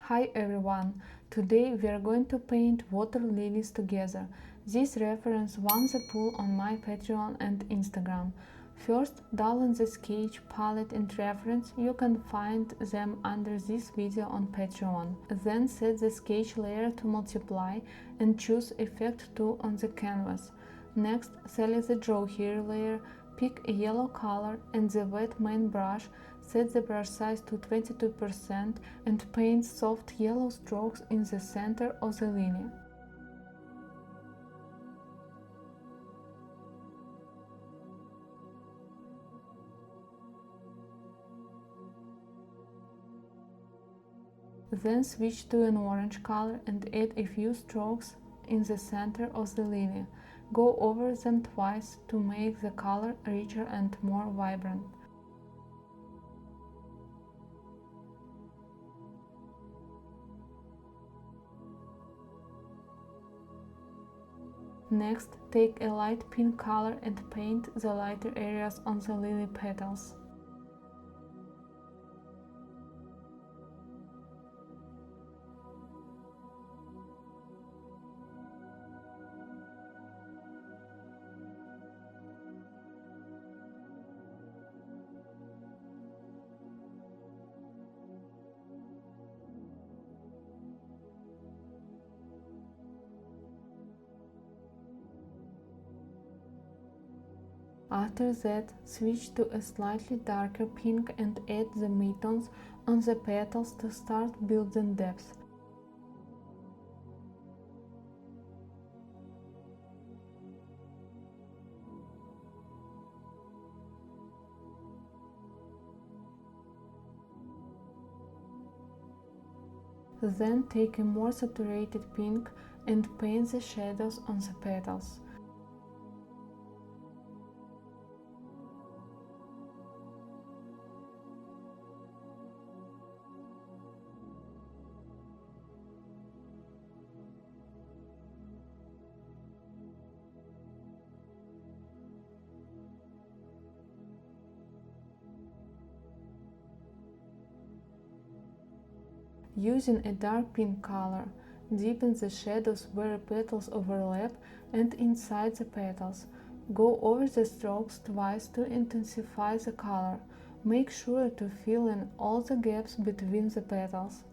Hi everyone! Today we are going to paint water lilies together. This reference won the poll on my Patreon and Instagram. First, download the sketch palette and reference. You can find them under this video on Patreon. Then set the sketch layer to multiply and choose Effect 2 on the canvas. Next, select the Draw Here layer, pick a yellow color and the wet main brush. Set the brush size to 22% and paint soft yellow strokes in the center of the lily. Then switch to an orange color and add a few strokes in the center of the lily. Go over them twice to make the color richer and more vibrant. Next, take a light pink color and paint the lighter areas on the lily petals. After that, switch to a slightly darker pink and add the midtones on the petals to start building depth. Then take a more saturated pink and paint the shadows on the petals. Using a dark pink color, deepen the shadows where petals overlap and inside the petals. Go over the strokes twice to intensify the color. Make sure to fill in all the gaps between the petals.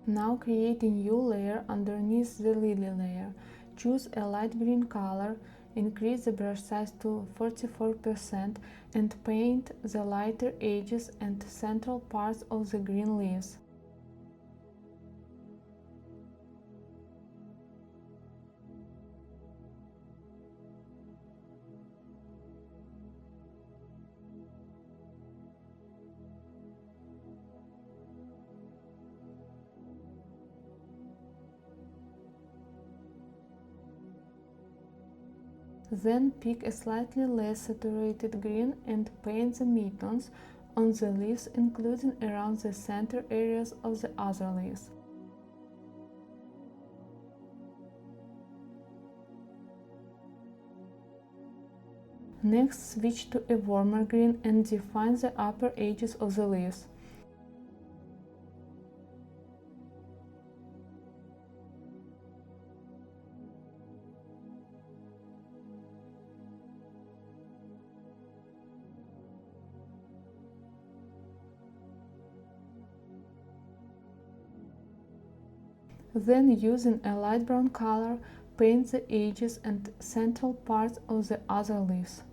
Now create a new layer underneath the lily layer. Choose a light green color. Increase the brush size to 44% and paint the lighter edges and central parts of the green leaves. Then pick a slightly less saturated green and paint the midtones on the leaves, including around the center areas of the other leaves. Next, switch to a warmer green and define the upper edges of the leaves. Then, using a light brown color, paint the edges and central parts of the other leaves.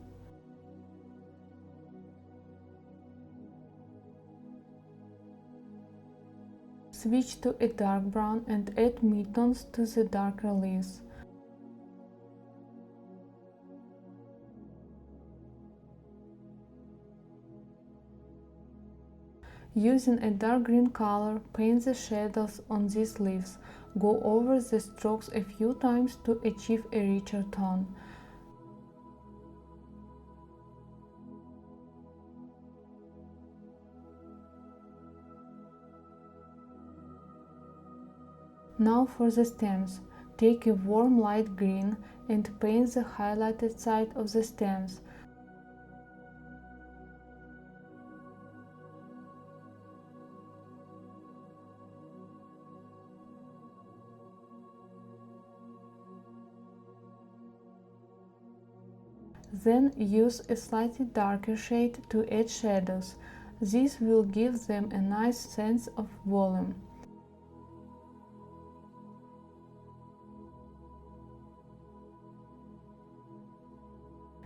Switch to a dark brown and add midtones to the darker leaves. Using a dark green color, paint the shadows on these leaves. Go over the strokes a few times to achieve a richer tone. Now for the stems. Take a warm light green and paint the highlighted side of the stems. Then use a slightly darker shade to add shadows. This will give them a nice sense of volume.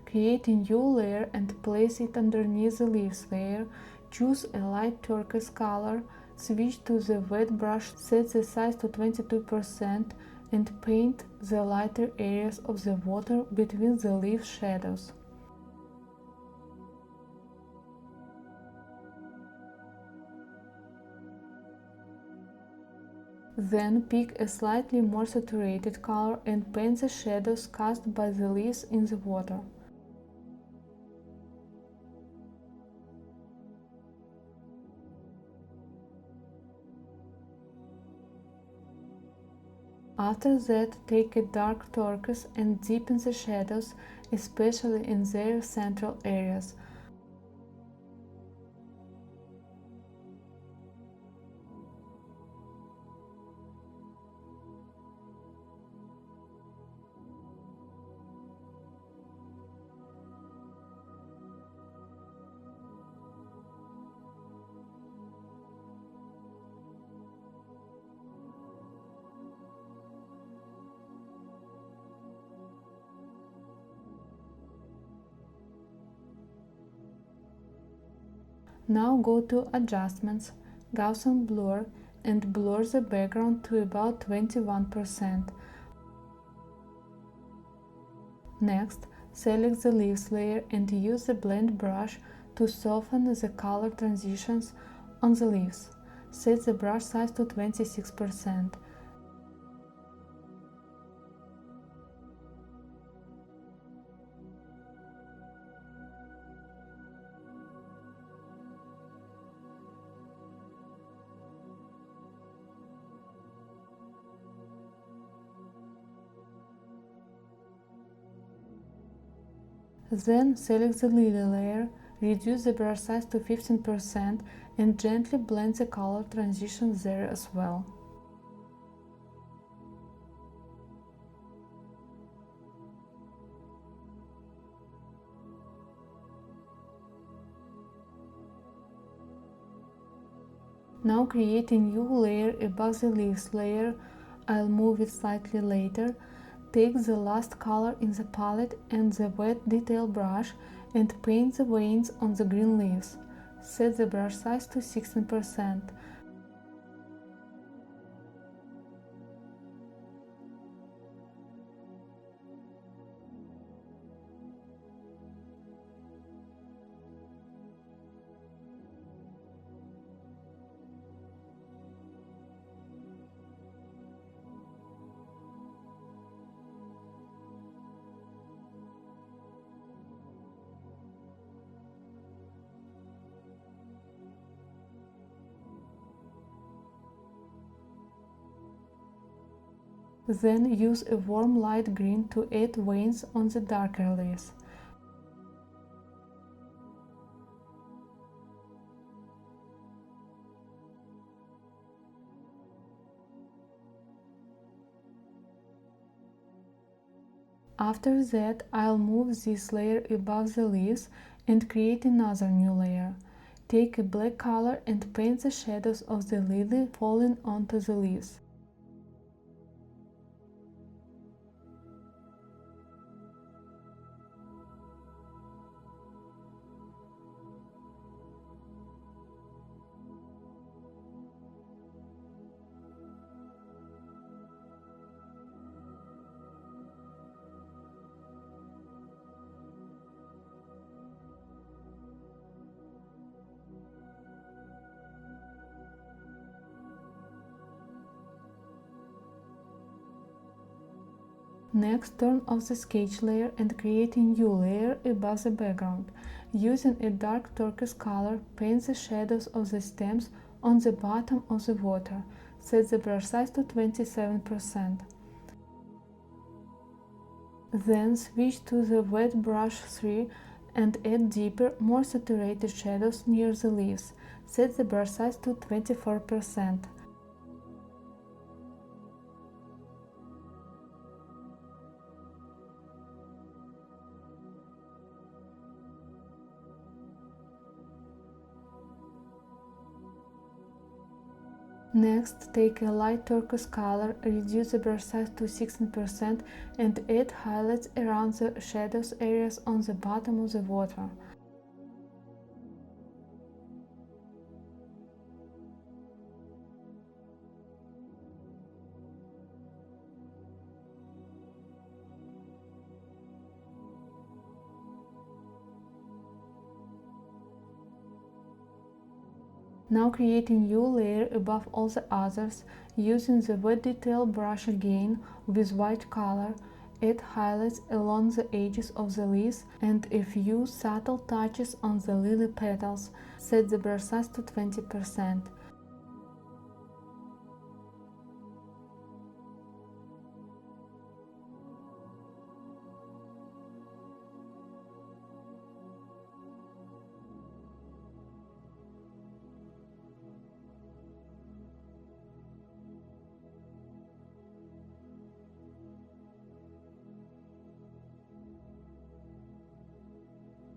Create a new layer and place it underneath the leaves layer. Choose a light turquoise color, switch to the wet brush, set the size to 22% and paint the lighter areas of the water between the leaf shadows. Then pick a slightly more saturated color and paint the shadows cast by the leaves in the water. After that, take a dark turquoise and deepen the shadows, especially in their central areas. Now go to Adjustments, Gaussian Blur, and blur the background to about 21%. Next, select the leaves layer and use the blend brush to soften the color transitions on the leaves. Set the brush size to 26%. Then select the lily layer, reduce the brush size to 15% and gently blend the color transitions there as well. Now create a new layer above the leaves layer. I'll move it slightly later. Take the last color in the palette and the wet detail brush and paint the veins on the green leaves. Set the brush size to 16%. Then use a warm light green to add veins on the darker leaves. After that, I'll move this layer above the leaves and create another new layer. Take a black color and paint the shadows of the lily falling onto the leaves. Next, turn off the sketch layer and create a new layer above the background. Using a dark turquoise color, paint the shadows of the stems on the bottom of the water. Set the brush size to 27%. Then switch to the wet brush 3 and add deeper, more saturated shadows near the leaves. Set the brush size to 24%. Next, take a light turquoise color, reduce the brush size to 16% and add highlights around the shadows areas on the bottom of the water. Now create a new layer above all the others, using the wet detail brush again with white color, add highlights along the edges of the leaves and a few subtle touches on the lily petals. Set the brush size to 20%.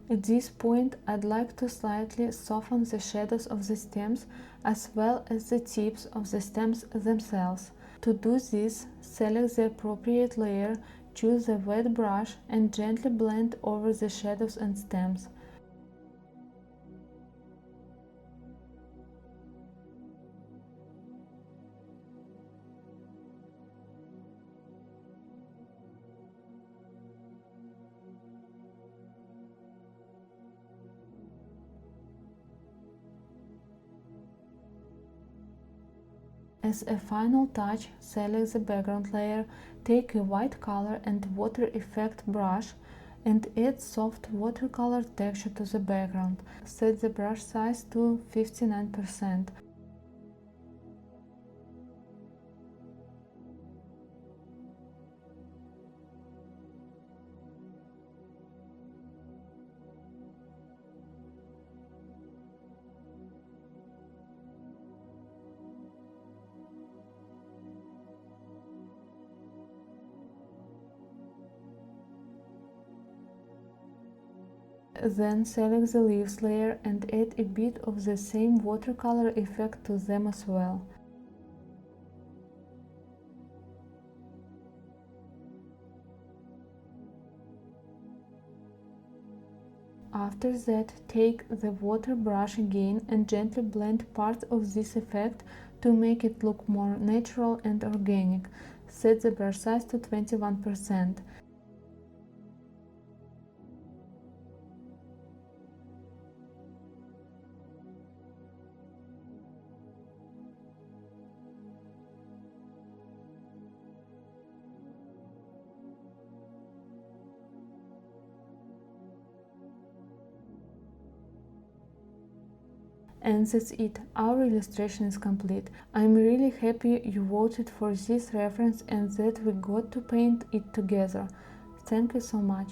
At this point, I'd like to slightly soften the shadows of the stems as well as the tips of the stems themselves. To do this, select the appropriate layer, choose a wet brush and gently blend over the shadows and stems. As a final touch, select the background layer, take a white color and water effect brush and add soft watercolor texture to the background. Set the brush size to 59%. Then select the leaves layer and add a bit of the same watercolor effect to them as well. After that, take the water brush again and gently blend parts of this effect to make it look more natural and organic. Set the brush size to 21%. And that's it, our illustration is complete. I'm really happy you voted for this reference and that we got to paint it together. Thank you so much.